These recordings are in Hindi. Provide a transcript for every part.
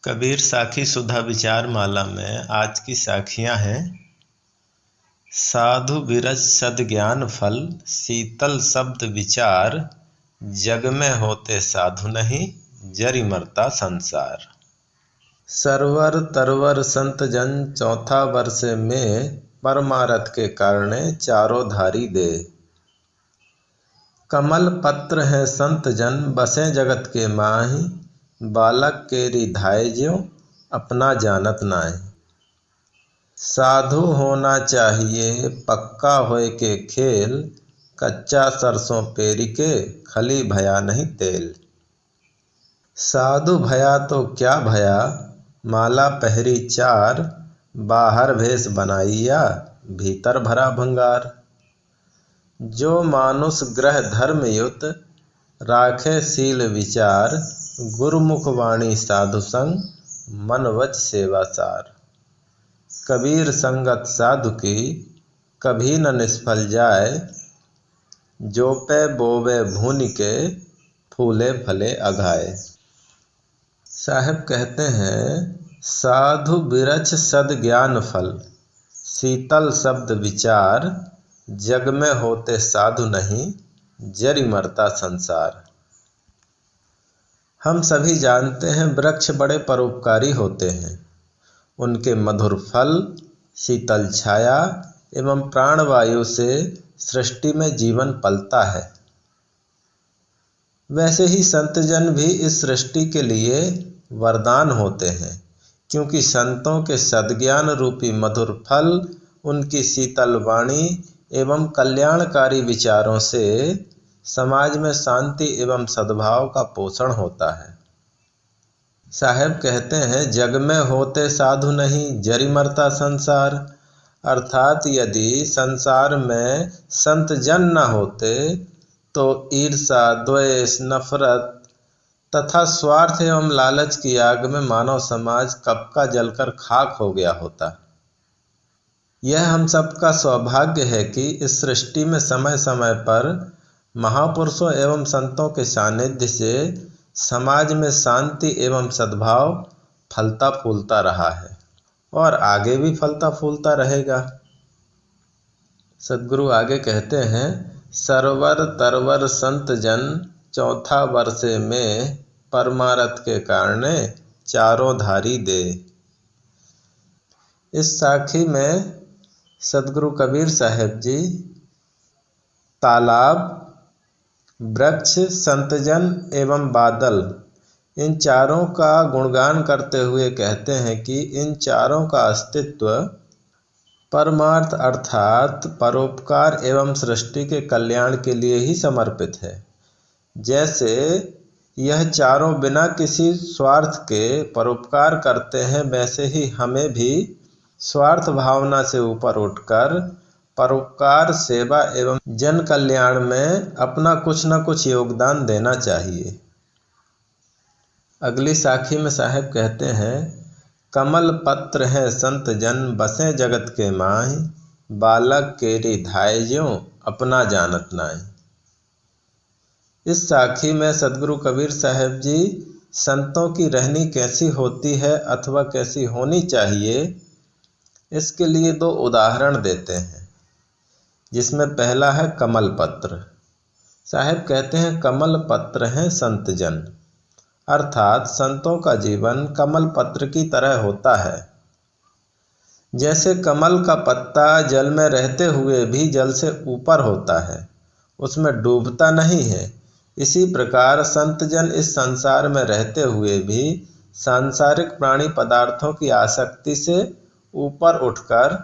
कबीर साखी सुधा विचार माला में आज की साखियां हैं। साधु बिरज सद्ज्ञान फल, शीतल शब्द विचार, जग में होते साधु नहीं, जरि मरता संसार। सरवर तरवर संत जन, चौथा वर्ष में परमारथ के कारणे चारों धारी दे। कमल पत्र है संत जन, बसे जगत के माहि, बालक के रिधाय ज्यों अपना जानत नाहि। साधु होना चाहिए पक्का होए के खेल, कच्चा सरसों पेरी के खली भया नहीं तेल। साधु भया तो क्या भया, माला पहरी चार, बाहर भेष बनाइया भीतर भरा भंगार। जो मानुष ग्रह धर्म युत, राखे शील विचार, गुरुमुख वाणी साधु संग, मन वच सेवा सार। कबीर संगत साधु की कभी न निष्फल जाए, जोपे बोवे भूनि के फूले फले अघाए। साहब कहते हैं, साधु बिरछ सद्ज्ञान फल, शीतल शब्द विचार, जग में होते साधु नहीं, जरि मरता संसार। हम सभी जानते हैं वृक्ष बड़े परोपकारी होते हैं। उनके मधुर फल, शीतल छाया एवं प्राणवायु से सृष्टि में जीवन पलता है। वैसे ही संतजन भी इस सृष्टि के लिए वरदान होते हैं, क्योंकि संतों के सद्ज्ञान रूपी मधुर फल, उनकी शीतल वाणी एवं कल्याणकारी विचारों से समाज में शांति एवं सद्भाव का पोषण होता है। साहब कहते हैं, जग में होते साधु नहीं, जरि मरता संसार। अर्थात यदि संसार में संत जन न होते तो ईर्षा, द्वेष, नफरत तथा स्वार्थ एवं लालच की आग में मानव समाज कब का जलकर खाक हो गया होता। यह हम सबका सौभाग्य है कि इस सृष्टि में समय समय पर महापुरुषों एवं संतों के सानिध्य से समाज में शांति एवं सद्भाव फलता फूलता रहा है और आगे भी फलता फूलता रहेगा। सद्गुरु आगे कहते हैं, सरवर तरवर संत जन, चौथा वर्षे में परमारथ के कारणे चारों धारी दे। इस साखी में सद्गुरु कबीर साहब जी तालाब, वृक्ष, संतजन एवं बादल, इन चारों का गुणगान करते हुए कहते हैं कि इन चारों का अस्तित्व परमार्थ अर्थात परोपकार एवं सृष्टि के कल्याण के लिए ही समर्पित है। जैसे यह चारों बिना किसी स्वार्थ के परोपकार करते हैं, वैसे ही हमें भी स्वार्थ भावना से ऊपर उठकर परोपकार, सेवा एवं जन कल्याण में अपना कुछ न कुछ योगदान देना चाहिए। अगली साखी में साहब कहते हैं, कमल पत्र है संत जन, बसे जगत के माहि, बालक के रिधाय ज्यों अपना जानत नाहि। इस साखी में सद्गुरु कबीर साहब जी संतों की रहनी कैसी होती है अथवा कैसी होनी चाहिए, इसके लिए दो उदाहरण देते हैं, जिसमें पहला है कमल पत्र। साहब कहते हैं, कमल पत्र हैं संत जन, अर्थात संतों का जीवन कमल पत्र की तरह होता है। जैसे कमल का पत्ता जल में रहते हुए भी जल से ऊपर होता है, उसमें डूबता नहीं है, इसी प्रकार संतजन इस संसार में रहते हुए भी सांसारिक प्राणी पदार्थों की आसक्ति से ऊपर उठकर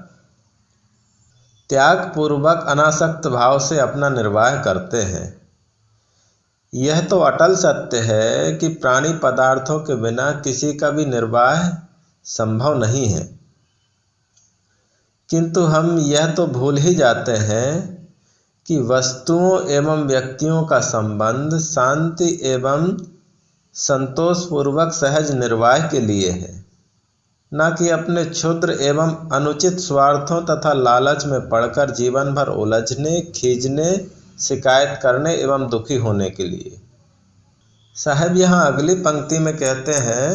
त्याग पूर्वक अनासक्त भाव से अपना निर्वाह करते हैं। यह तो अटल सत्य है कि प्राणी पदार्थों के बिना किसी का भी निर्वाह संभव नहीं है, किंतु हम यह तो भूल ही जाते हैं कि वस्तुओं एवं व्यक्तियों का संबंध शांति एवं संतोषपूर्वक सहज निर्वाह के लिए है, न कि अपने क्षुद्र एवं अनुचित स्वार्थों तथा लालच में पड़कर जीवन भर उलझने, खींचने, शिकायत करने एवं दुखी होने के लिए। साहब यहाँ अगली पंक्ति में कहते हैं,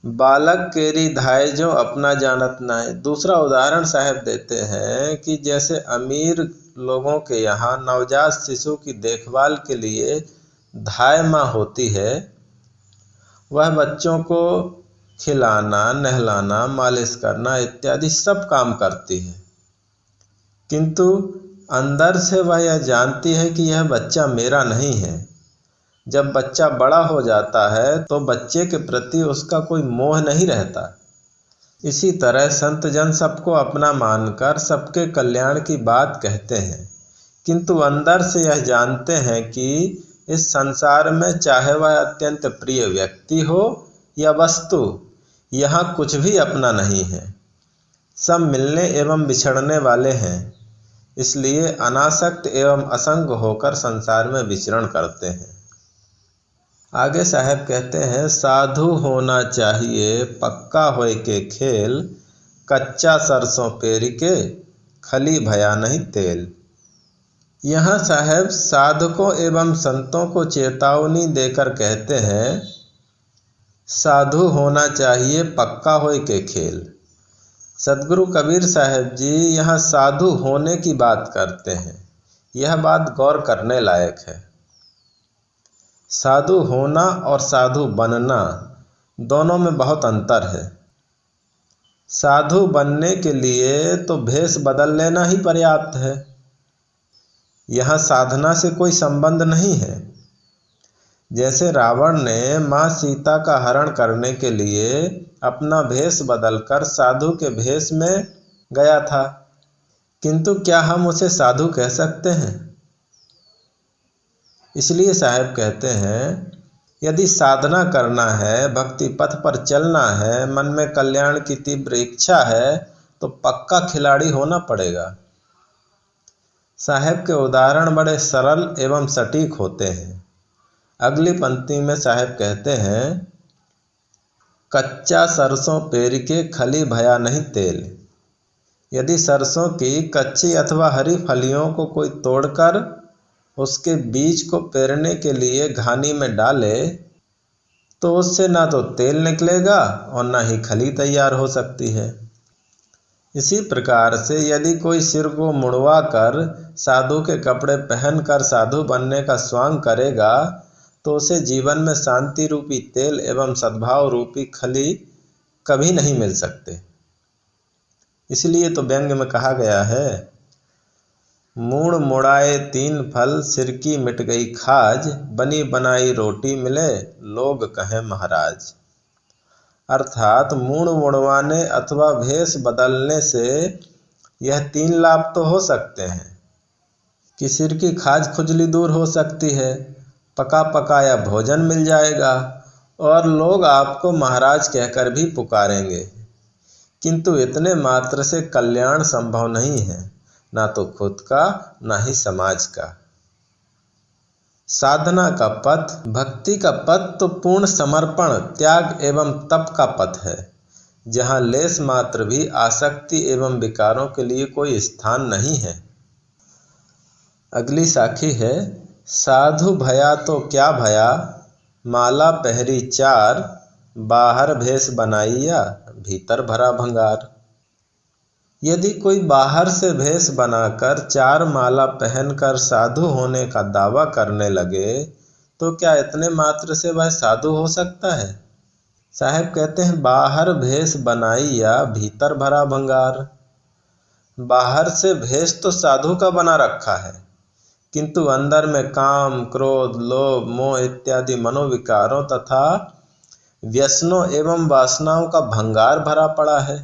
बालक केरी धाय जो अपना जानत नाय। दूसरा उदाहरण साहब देते हैं कि जैसे अमीर लोगों के यहाँ नवजात शिशु की देखभाल के लिए धाय माँ होती है, वह बच्चों को खिलाना, नहलाना, मालिश करना इत्यादि सब काम करती है, किंतु अंदर से वह यह जानती है कि यह बच्चा मेरा नहीं है। जब बच्चा बड़ा हो जाता है तो बच्चे के प्रति उसका कोई मोह नहीं रहता। इसी तरह संत जन सबको अपना मानकर सबके कल्याण की बात कहते हैं, किंतु अंदर से यह जानते हैं कि इस संसार में चाहे वह अत्यंत प्रिय व्यक्ति हो या वस्तु, यहाँ कुछ भी अपना नहीं है। सब मिलने एवं बिछड़ने वाले हैं, इसलिए अनासक्त एवं असंग होकर संसार में विचरण करते हैं। आगे साहब कहते हैं, साधु होना चाहिए पक्का होय के खेल, कच्चा सरसों पेर के खली भया नहीं तेल। यहाँ साहब साधकों एवं संतों को चेतावनी देकर कहते हैं, साधु होना चाहिए पक्का होय के खेल। सदगुरु कबीर साहब जी यहाँ साधु होने की बात करते हैं। यह बात गौर करने लायक है। साधु होना और साधु बनना दोनों में बहुत अंतर है। साधु बनने के लिए तो भेष बदल लेना ही पर्याप्त है। यहाँ साधना से कोई संबंध नहीं है। जैसे रावण ने माँ सीता का हरण करने के लिए अपना भेष बदलकर साधु के भेष में गया था, किंतु क्या हम उसे साधु कह सकते हैं? इसलिए साहब कहते हैं, यदि साधना करना है, भक्ति पथ पर चलना है, मन में कल्याण की तीव्र इच्छा है, तो पक्का खिलाड़ी होना पड़ेगा। साहब के उदाहरण बड़े सरल एवं सटीक होते हैं। अगली पंक्ति में साहब कहते हैं, कच्चा सरसों पेर के खली भया नहीं तेल। यदि सरसों की कच्ची अथवा हरी फलियों को कोई तोड़कर उसके बीज को पेरने के लिए घानी में डाले तो उससे ना तो तेल निकलेगा और ना ही खली तैयार हो सकती है। इसी प्रकार से यदि कोई सिर को मुड़वा कर साधु के कपड़े पहनकर साधु बनने का स्वांग करेगा तो उसे जीवन में शांति रूपी तेल एवं सद्भाव रूपी खली कभी नहीं मिल सकते। इसलिए तो व्यंग में कहा गया है, मूड़ मुड़ाए तीन फल सिर की मिट गई खाज, बनी बनाई रोटी मिले लोग कहें महाराज। अर्थात मूड़ मुड़वाने अथवा भेष बदलने से यह तीन लाभ तो हो सकते हैं कि सिर की खाज खुजली दूर हो सकती है, पका पकाया भोजन मिल जाएगा और लोग आपको महाराज कहकर भी पुकारेंगे, किंतु इतने मात्र से कल्याण संभव नहीं है, ना तो खुद का ना ही समाज का। साधना का पथ, भक्ति का पथ तो पूर्ण समर्पण, त्याग एवं तप का पथ है, जहाँ लेस मात्र भी आसक्ति एवं विकारों के लिए कोई स्थान नहीं है। अगली साखी है, साधु भया तो क्या भया, माला पहरी चार, बाहर भेष बनाइया भीतर भरा भंगार। यदि कोई बाहर से भेष बनाकर चार माला पहनकर साधु होने का दावा करने लगे तो क्या इतने मात्र से वह साधु हो सकता है? साहब कहते हैं, बाहर भेष बनाइया भीतर भरा भंगार। बाहर से भेष तो साधु का बना रखा है, किंतु अंदर में काम, क्रोध, लोभ, मोह इत्यादि मनोविकारों तथा व्यसनों एवं वासनाओं का भंगार भरा पड़ा है।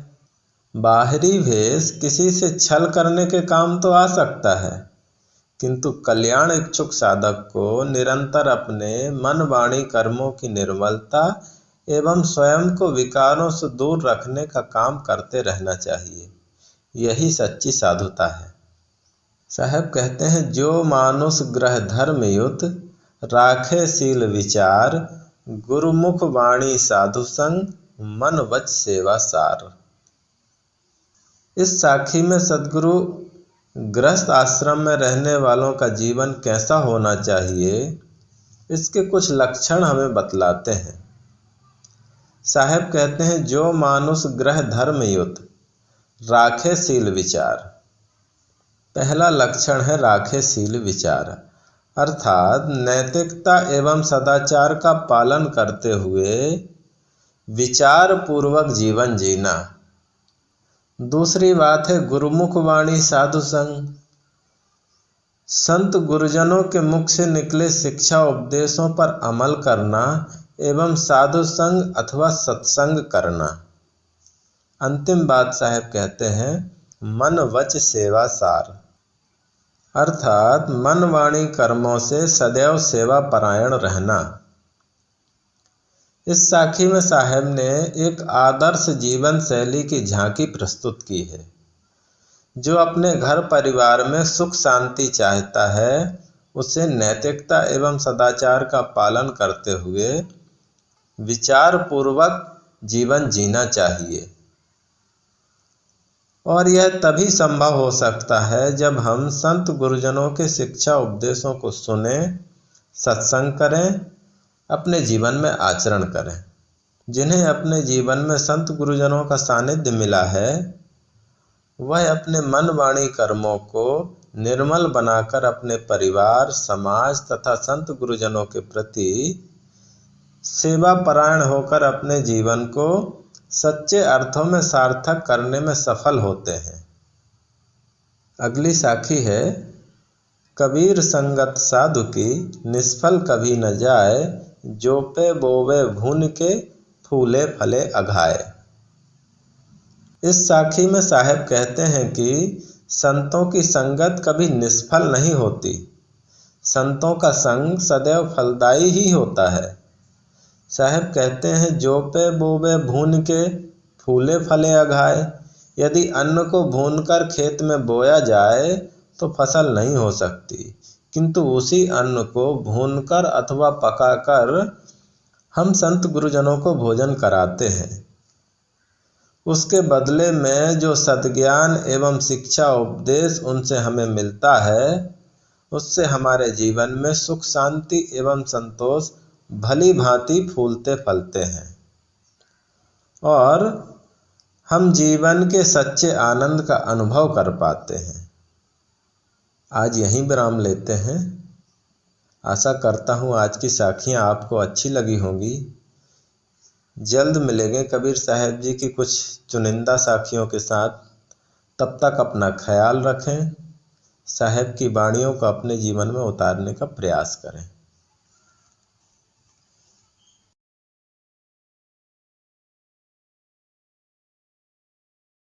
बाहरी भेष किसी से छल करने के काम तो आ सकता है, किंतु कल्याण इच्छुक साधक को निरंतर अपने मन वाणी कर्मों की निर्मलता एवं स्वयं को विकारों से दूर रखने का काम करते रहना चाहिए। यही सच्ची साधुता है। साहब कहते हैं, जो मानुष ग्रह धर्मयुत, राखे शील विचार, गुरुमुख वाणी साधु संग, मन वच सेवा सार। इस साखी में सदगुरु गृहस्थ आश्रम में रहने वालों का जीवन कैसा होना चाहिए, इसके कुछ लक्षण हमें बतलाते हैं। साहेब कहते हैं, जो मानुष ग्रह धर्म युत राखे शील विचार। पहला लक्षण है राखे शील विचार, अर्थात नैतिकता एवं सदाचार का पालन करते हुए विचार पूर्वक जीवन जीना। दूसरी बात है गुरुमुख वाणी साधु संग। संत गुरुजनों के मुख से निकले शिक्षा उपदेशों पर अमल करना एवं साधु संग अथवा सत्संग करना। अंतिम बात साहब कहते हैं मन वच सेवा सार, अर्थात मन वाणी कर्मों से सदैव सेवा परायण रहना। इस साखी में साहब ने एक आदर्श जीवन शैली की झांकी प्रस्तुत की है। जो अपने घर परिवार में सुख शांति चाहता है उसे नैतिकता एवं सदाचार का पालन करते हुए विचार पूर्वक जीवन जीना चाहिए। और यह तभी संभव हो सकता है जब हम संत गुरुजनों के शिक्षा उपदेशों को सुने, सत्संग करें, अपने जीवन में आचरण करें। जिन्हें अपने जीवन में संत गुरुजनों का सानिध्य मिला है वह अपने मन वाणी कर्मों को निर्मल बनाकर अपने परिवार, समाज तथा संत गुरुजनों के प्रति सेवा परायण होकर अपने जीवन को सच्चे अर्थों में सार्थक करने में सफल होते हैं। अगली साखी है कबीर संगत साधु की निष्फल कभी न जाए, जो पे बोवे भून के फूले फले अघाए। इस साखी में साहब कहते हैं कि संतों की संगत कभी निष्फल नहीं होती। संतों का संग सदैव फलदायी ही होता है। साहब कहते हैं जो पे बोवे भून के फूले फले अघाए। यदि अन्न को भूनकर खेत में बोया जाए तो फसल नहीं हो सकती, किंतु उसी अन्न को भूनकर अथवा पकाकर हम संत गुरुजनों को भोजन कराते हैं। उसके बदले में जो सद्ज्ञान एवं शिक्षा उपदेश उनसे हमें मिलता है उससे हमारे जीवन में सुख शांति एवं संतोष भली भांति फूलते फलते हैं और हम जीवन के सच्चे आनंद का अनुभव कर पाते हैं। आज यहीं विराम लेते हैं। आशा करता हूँ आज की साखियाँ आपको अच्छी लगी होंगी। जल्द मिलेंगे कबीर साहब जी की कुछ चुनिंदा साखियों के साथ। तब तक अपना ख्याल रखें, साहब की वाणियों को अपने जीवन में उतारने का प्रयास करें।